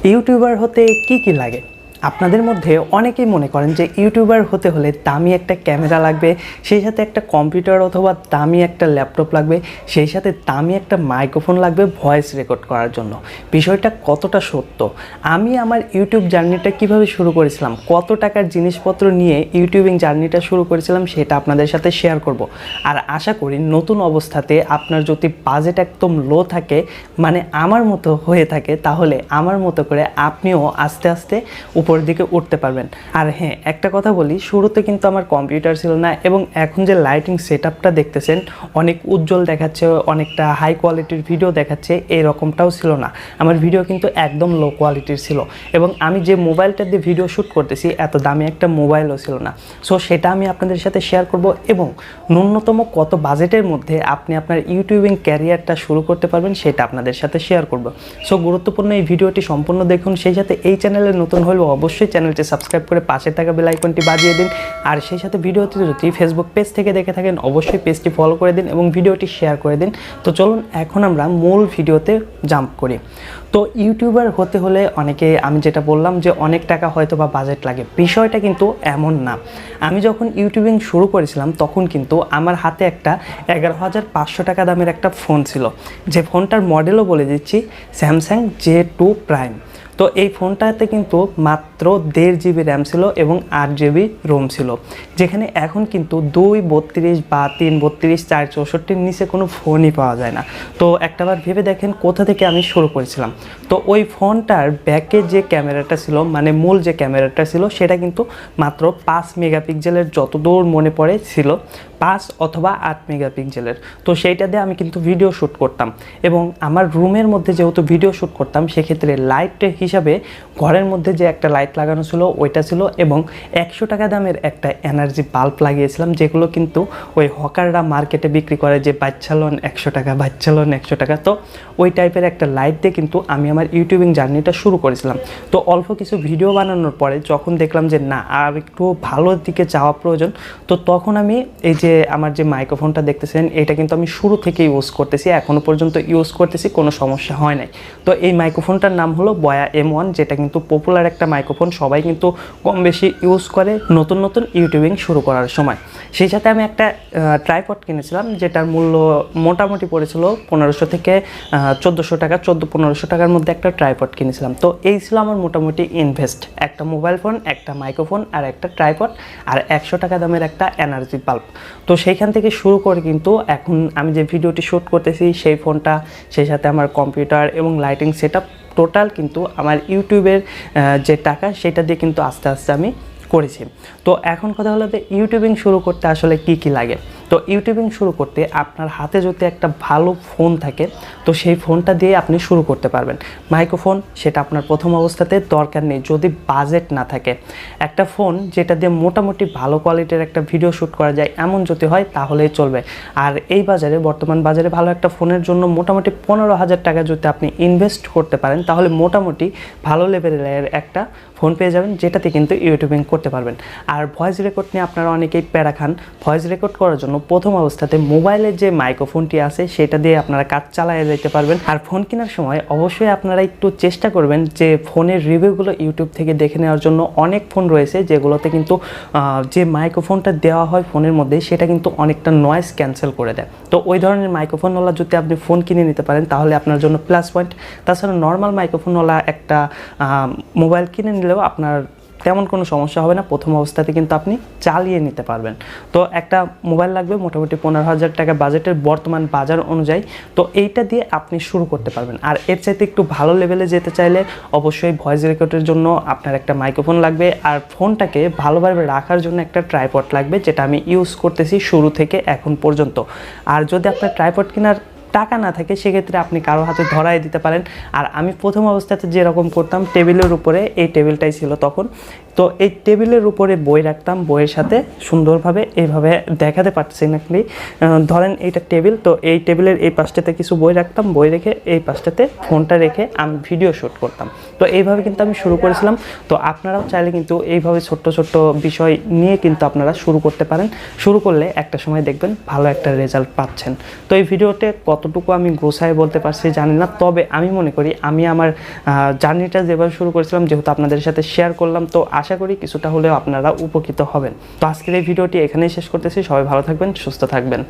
YouTuber হতে কি লাগে? আপনাদের মধ্যে অনেকেই মনে করেন যে ইউটিউবার হতে হলে দামি একটা ক্যামেরা লাগবে, সেই সাথে একটা কম্পিউটার অথবা দামি একটা ল্যাপটপ লাগবে, সেই সাথে দামি একটা মাইক্রোফোন লাগবে ভয়েস রেকর্ড করার জন্য। বিষয়টা কতটা সত্য? আমি আমার ইউটিউব জার্নিটা কিভাবে শুরু করেছিলাম, কত টাকার জিনিসপত্র নিয়ে ইউটিউবিং জার্নিটা শুরু করেছিলাম সেটা আপনাদের সাথে শেয়ার করব। আর আশা করি নতুন অবস্থাতে আপনার যদি বাজেট একদম লো থাকে, মানে আমার মতো হয়ে থাকে, তাহলে আমার মতো করে আপনিও আস্তে আস্তে উপর দিকে উঠতে পারবেন। আর হ্যাঁ, একটা কথা বলি, শুরুতে কিন্তু আমার কম্পিউটার ছিল না এবং এখন যে লাইটিং সেটআপটা দেখতেছেন অনেক উজ্জ্বল দেখাচ্ছে, অনেকটা হাই কোয়ালিটির ভিডিও দেখাচ্ছে, এরকমটাও ছিল না। আমার ভিডিও কিন্তু একদম লো কোয়ালিটির ছিল এবং আমি যে মোবাইলটা দিয়ে ভিডিও শ্যুট করতেছি এত দামি একটা মোবাইলও ছিল না। সো সেটা আমি আপনাদের সাথে শেয়ার করব এবং ন্যূনতম কত বাজেটের মধ্যে আপনি আপনার ইউটিউবিং ক্যারিয়ারটা শুরু করতে পারবেন সেটা আপনাদের সাথে শেয়ার করব। সো গুরুত্বপূর্ণ এই ভিডিওটি সম্পূর্ণ দেখুন। সেই সাথে এই চ্যানেলে নতুন হলে অবশ্যই চ্যানেলটি সাবস্ক্রাইব করে পাশে থাকা বেল আইকনটি বাজিয়ে দিন। আর সেই সাথে ভিডিওটি যদি ফেসবুক পেজ থেকে দেখে থাকেন অবশ্যই পেজটি ফলো করে দিন এবং ভিডিওটি শেয়ার করে দিন। তো চলুন এখন আমরা মূল ভিডিওতে জাম্প করি। তো ইউটিউবার হতে হলে অনেকে, আমি যেটা বললাম যে অনেক টাকা হয়তো বা বাজেট লাগে, বিষয়টা কিন্তু এমন না। আমি যখন ইউটিউবিং শুরু করেছিলাম তখন কিন্তু আমার হাতে একটা 11,500 টাকা দামের একটা ফোন ছিল, যে ফোনটার মডেলও বলে দিচ্ছি, স্যামসাং J2 প্রাইম। তো এই ফোনটাতে কিন্তু মাত্র 1.5 GB র্যাম ছিল এবং 8 GB রোম ছিল, যেখানে এখন কিন্তু 232 বা 332 464 নিচে কোনো ফোনই পাওয়া যায় না। তো একটাবার ভেবে দেখেন কোথা থেকে আমি শুরু করেছিলাম। তো ওই ফোনটার ব্যাকে যে ক্যামেরাটা ছিল, মানে মূল যে ক্যামেরাটা ছিল, সেটা কিন্তু মাত্র 5 মেগাপিক্সেলের, যতদূর মনে পড়ে ছিল 5 অথবা 8 মেগাপিক্সেলের। তো সেইটা দিয়ে আমি কিন্তু ভিডিও শ্যুট করতাম এবং আমার রুমের মধ্যে যেহেতু ভিডিও শ্যুট করতাম, সেক্ষেত্রে লাইট হিসাবে ঘরের মধ্যে যে একটা লাইট লাগানো ছিল ওইটা ছিল এবং 100 টাকা দামের একটা এনার্জি বাল্ব লাগিয়েছিলাম, যেগুলো কিন্তু ওই হকাররা মার্কেটে বিক্রি করে, যে বাচ্চালন 100 টাকা, বাচ্চালন 100 টাকা। তো ওই টাইপের একটা লাইট দিয়ে কিন্তু আমি আমার ইউটিউবিং জার্নিটা শুরু করেছিলাম। তো অল্প কিছু ভিডিও বানানোর পরে যখন দেখলাম যে না, আর একটু ভালোর দিকে যাওয়া প্রয়োজন, তো তখন আমি এই যে আমার যে মাইক্রোফোনটা দেখতেছেন এটা কিন্তু আমি শুরু থেকে ইউজ করতেছি, এখনও পর্যন্ত ইউজ করতেছি, কোনো সমস্যা হয় নাই। তো এই মাইক্রোফোনটার নাম হলো বয়া M1, যেটা কিন্তু পপুলার একটা মাইক্রোফোন, সবাই কিন্তু কম বেশি ইউজ করে নতুন নতুন ইউটিউবিং শুরু করার সময়। সেই সাথে আমি একটা ট্রাইপড কিনেছিলাম, যেটার মূল্য মোটামুটি পড়েছিল 1500 থেকে 1400 টাকা, 1400-1500 টাকার মধ্যে একটা ট্রাইপড কিনেছিলাম। তো এই ছিল আমার মোটামুটি ইনভেস্ট, একটা মোবাইল ফোন, একটা মাইক্রোফোন আর একটা ট্রাইপড আর 100 টাকা দামের একটা এনার্জি বাল্ব। তো সেইখান থেকে শুরু করে কিন্তু এখন আমি যে ভিডিওটি শ্যুট করতেছি সেই ফোনটা, সেই সাথে আমার কম্পিউটার এবং লাইটিং সেটআপ, টোটাল কিন্তু আমার ইউটিউবের যে টাকা সেটা দিয়ে কিন্তু আস্তে আস্তে আমি করেছি। তো এখন কথা হলো যে ইউটিউবিং শুরু করতে আসলে কি লাগে। তো ইউটিউবিং শুরু করতে আপনার হাতে যদি একটা ভালো ফোন থাকে, তো সেই ফোনটা দিয়ে আপনি শুরু করতে পারবেন। মাইক্রোফোন সেটা আপনার প্রথম অবস্থাতে দরকার নেই যদি বাজেট না থাকে। একটা ফোন যেটা দিয়ে মোটামুটি ভালো কোয়ালিটির একটা ভিডিও শ্যুট করা যায় এমন যদি হয় তাহলেই চলবে। আর এই বাজারে, বর্তমান বাজারে ভালো একটা ফোনের জন্য মোটামুটি 15,000 টাকা যদি আপনি ইনভেস্ট করতে পারেন, তাহলে মোটামুটি ভালো লেভেলের একটা ফোন পেয়ে যাবেন, যেটাতে কিন্তু ইউটিউবিং করতে পারবেন। আর ভয়েস রেকর্ড নিয়ে আপনারা অনেকেই প্যারা খান। ভয়েস রেকর্ড করার জন্য প্রথম অবস্থাতে মোবাইলের যে মাইক্রোফোনটি আছে সেটা দিয়ে আপনারা কাজ চালিয়ে যেতে পারবেন। আর ফোন কেনার সময় অবশ্যই আপনারা একটু চেষ্টা করবেন যে ফোনের রিভিউগুলো ইউটিউব থেকে দেখে নেওয়ার জন্য। অনেক ফোন রয়েছে যেগুলোতে কিন্তু যে মাইক্রোফোনটা দেওয়া হয় ফোনের মধ্যে সেটা কিন্তু অনেকটা নয়েজ ক্যান্সেল করে দেয়। তো ওই ধরনের মাইক্রোফোনওয়ালা যদি আপনি ফোন কিনে নিতে পারেন তাহলে আপনার জন্য প্লাস পয়েন্ট। তাছাড়া নর্মাল মাইক্রোফোনওয়ালা একটা মোবাইল কিনে নিলেও আপনার তেমন কোনো সমস্যা হবে না, প্রথম অবস্থাতে কিন্তু আপনি চালিয়ে নিতে পারবেন। তো একটা মোবাইল লাগবে মোটামুটি 15,000 টাকা বাজেটের, বর্তমান বাজার অনুযায়ী। তো এইটা দিয়ে আপনি শুরু করতে পারবেন। আর এর চাইতে একটু ভালো লেভেলে যেতে চাইলে অবশ্যই ভয়েস রেকর্ডের জন্য আপনার একটা মাইক্রোফোন লাগবে আর ফোনটাকে ভালোভাবে রাখার জন্য একটা ট্রাইপড লাগবে, যেটা আমি ইউজ করতেছি শুরু থেকে এখন পর্যন্ত। আর যদি আপনার ট্রাইপড কেনার টাকা না থাকে সেক্ষেত্রে আপনি কারো হাতে ধরাই দিতে পারেন। আর আমি প্রথম অবস্থাতে যেরকম করতাম, টেবিলের উপরে, এই টেবিলটাই ছিল তখন, তো এই টেবিলের উপরে বই রাখতাম, বইয়ের সাথে সুন্দরভাবে এইভাবে দেখাতে পারছি নাকি, ধরেন এইটা টেবিল, তো এই টেবিলের এই পাশটাতে কিছু বই রাখতাম, বই রেখে এই পাশটাতে ফোনটা রেখে আমি ভিডিও শ্যুট করতাম। তো এইভাবে কিন্তু আমি শুরু করেছিলাম। তো আপনারাও চাইলে কিন্তু এইভাবে ছোট্ট ছোট্ট বিষয় নিয়ে কিন্তু আপনারা শুরু করতে পারেন। শুরু করলে একটা সময় দেখবেন ভালো একটা রেজাল্ট পাচ্ছেন। তো এই ভিডিওতে কত কতটুকু আমি গোছায় বলতে পারছি জানি না, তবে আমি মনে করি আমি আমার জার্নিটা যেভাবে শুরু করেছিলাম যেহেতু আপনাদের সাথে শেয়ার করলাম, তো আশা করি কিছুটা হলেও আপনারা উপকৃত হবেন। তো আজকের এই ভিডিওটি এখানেই শেষ করতেছি। সবাই ভালো থাকবেন, সুস্থ থাকবেন।